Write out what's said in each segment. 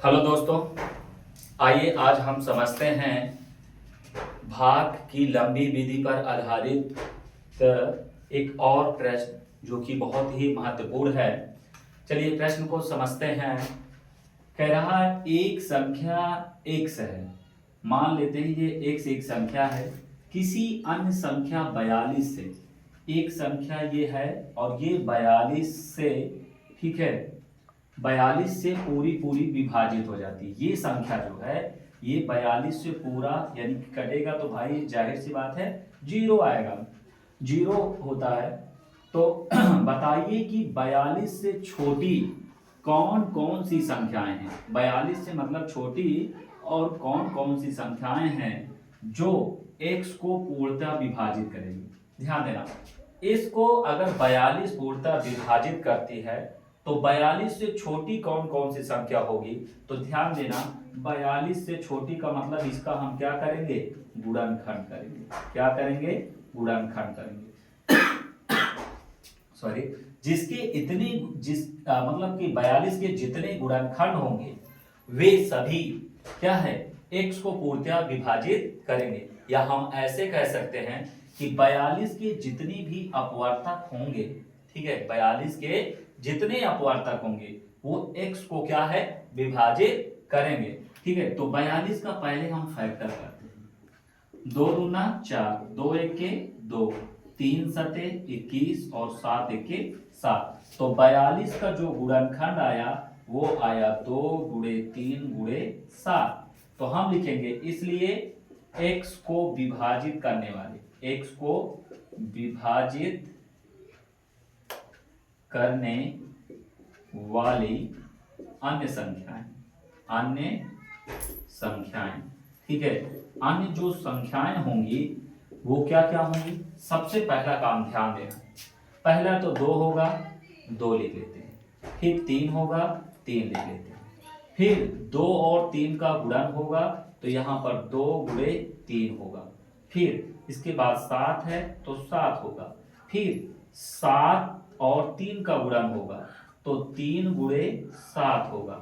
Hello दोस्तों, आइए आज हम समझते हैं भाग की लंबी विधि पर आधारित एक और प्रश्न जो कि बहुत ही महत्वपूर्ण है। चलिए प्रश्न को समझते हैं। कह रहा है एक संख्या x है। मान लेते हैं ये x एक संख्या है किसी अन्य संख्या 42 से। एक संख्या ये है और ये 42 से, ठीक है, 42 से पूरी पूरी विभाजित हो जाती है। ये संख्या जो है ये 42 से पूरा यानी कि कटेगा तो भाई जाहिर सी बात है जीरो आएगा, जीरो होता है। तो बताइए कि 42 से छोटी कौन कौन सी संख्याएं हैं। 42 से मतलब छोटी और कौन कौन सी संख्याएं हैं जो x को पूर्णतः विभाजित करेगी। ध्यान देना, इसको अगर 42 पूर्णतः विभाजित करती है तो 42 से छोटी कौन कौन सी संख्या होगी। तो ध्यान देना, 42 से छोटी का मतलब इसका हम क्या करेंगे, गुणनखंड करेंगे। क्या करेंगे, गुणनखंड करेंगे। सॉरी, जिसके इतने मतलब कि 42 के जितने गुणनखंड होंगे वे सभी क्या है, x को पूर्णतः विभाजित करेंगे। या हम ऐसे कह सकते हैं कि 42 के जितनी भी अपवर्तक होंगे, ठीक है, 42 के जितने अपवर्तक होंगे वो x को क्या है, विभाजित करेंगे। ठीक है, तो 42 का पहले हम फैक्टर करते हैं। 2 दूना 4, 2 एके 2, 3 सते 21 और 7 एके 7। तो 42 का जो गुणनखंड आया वो आया 2 गुणे 3 गुणे 7। तो हम लिखेंगे इसलिए x को विभाजित करने वाले, x को विभाजित करने वाली अन्य संख्याएं, अन्य संख्याएं, ठीक है, अन्य जो संख्याएं होंगी वो क्या क्या होंगी। सबसे पहला काम ध्यान देना, पहला तो 2 होगा, 2 लिख लेते हैं। फिर 3 होगा, 3 लिख लेते हैं। फिर 2 और 3 का गुणन होगा तो यहाँ पर 2 गुणे 3 होगा। फिर इसके बाद 7 है तो 7 होगा। फिर 7 और 3 का गुणन होगा तो 3 गुणे 7 होगा।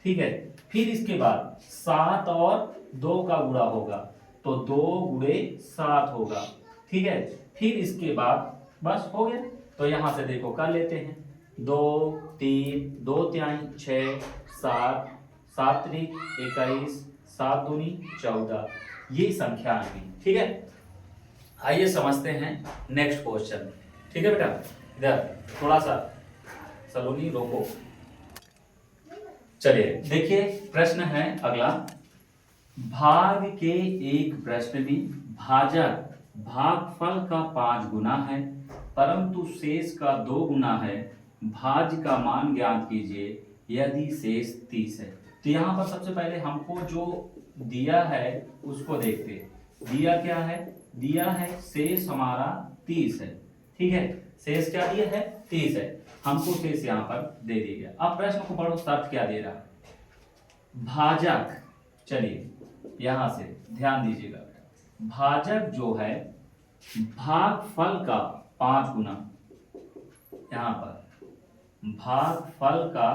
ठीक है, फिर इसके बाद 7 और 2 का गुणा होगा तो 2 गुणे 7 होगा। ठीक है, फिर इसके बाद बस हो गया। तो यहां से देखो कर लेते हैं, 2 3 2 तिहाई 6 7 7 त्रिक 21 7 दूनी 14, ये संख्या आ गई। ठीक है, आइए समझते हैं नेक्स्ट क्वेश्चन। ठीक है बेटा, इधर थोड़ा सा सलोनी रोको। चलिए देखिए प्रश्न है अगला। भाग के एक प्रश्न में भाजक भागफल का 5 गुना है परंतु शेष का 2 गुना है। भाज्य का मान ज्ञात कीजिए यदि शेष 30 है। तो यहाँ पर सबसे पहले हमको जो दिया है उसको देखते हैं। दिया क्या है, दिया है शेष हमारा 30 है। ठीक है, शेष क्या दिया है, 30 है। हमको शेष यहाँ पर दे दिया गया। अब प्रश्न को पढ़ो, शर्त क्या दे रहा है। भाजक, चलिए यहां से ध्यान दीजिएगा, भाजक जो है भागफल का 5 गुना, यहां पर भागफल का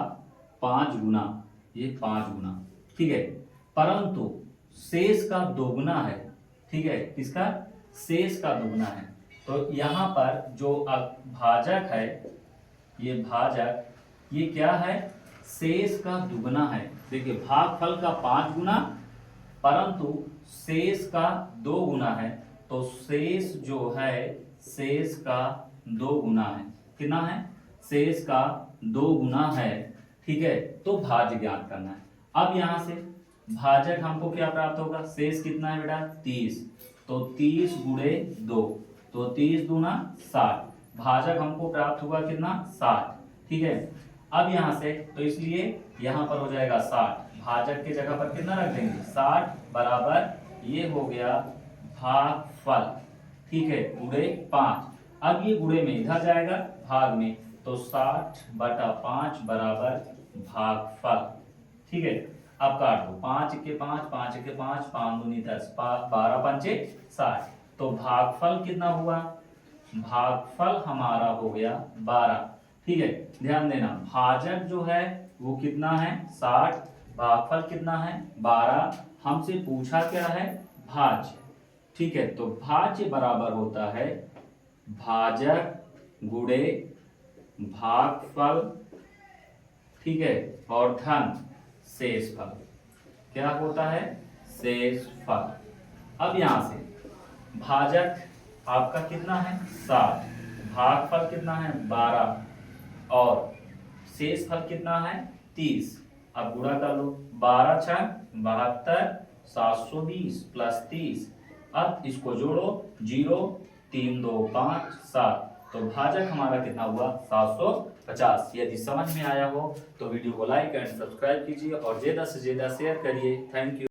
5 गुना, ये 5 गुना, ठीक है, परंतु शेष का 2 गुना है। ठीक है, किसका, शेष का 2 गुना है। तो यहां पर जो भाजक है, ये भाजक, ये क्या है, शेष का दुगना है। देखिए भागफल का 5 गुना परंतु शेष का 2 गुना है। तो शेष जो है शेष का 2 गुना है। कितना है, शेष का 2 गुना है। ठीक है, तो भाज्य ज्ञात करना है। अब यहां से भाजक हमको क्या प्राप्त होगा, शेष कितना है बेटा 30, तो 30 गुणे 2, तो 30 दूना 60। भाजक हमको प्राप्त होगा कितना, 60। ठीक है, अब यहां से तो इसलिए यहां पर हो जाएगा 60, भाजक के जगह पर कितना रख देंगे 60 बराबर ये हो गया भागफल। ठीक है, गुणे 5। अब ये गुणे में इधर जाएगा भाग में, तो 60 बटा 5 बराबर भागफल। ठीक है, अब काट दो, 5 के 5 5 के 5 5 दूनी 10 12 पंचे 60। तो भागफल कितना हुआ, भागफल हमारा हो गया 12। ठीक है, ध्यान देना भाजक जो है वो कितना है 60 भागफल कितना है 12, हमसे पूछा क्या है भाज्य। ठीक है, तो भाज्य बराबर होता है भाजक गुणे भागफल, ठीक है, और धन शेषफल। क्या होता है शेषफल। अब यहां से भाजक आपका कितना है 7, भागफल कितना है 12 और शेषफल कितना है 30। अब गुणा कर लो, 12 छक 72, 720 प्लस 30। अब इसको जोड़ो, 0 3 2 5 7, तो भाजक हमारा कितना हुआ 750। यदि समझ में आया हो तो वीडियो को लाइक एंड सब्सक्राइब कीजिए और ज्यादा से ज्यादा शेयर करिए। Thank you.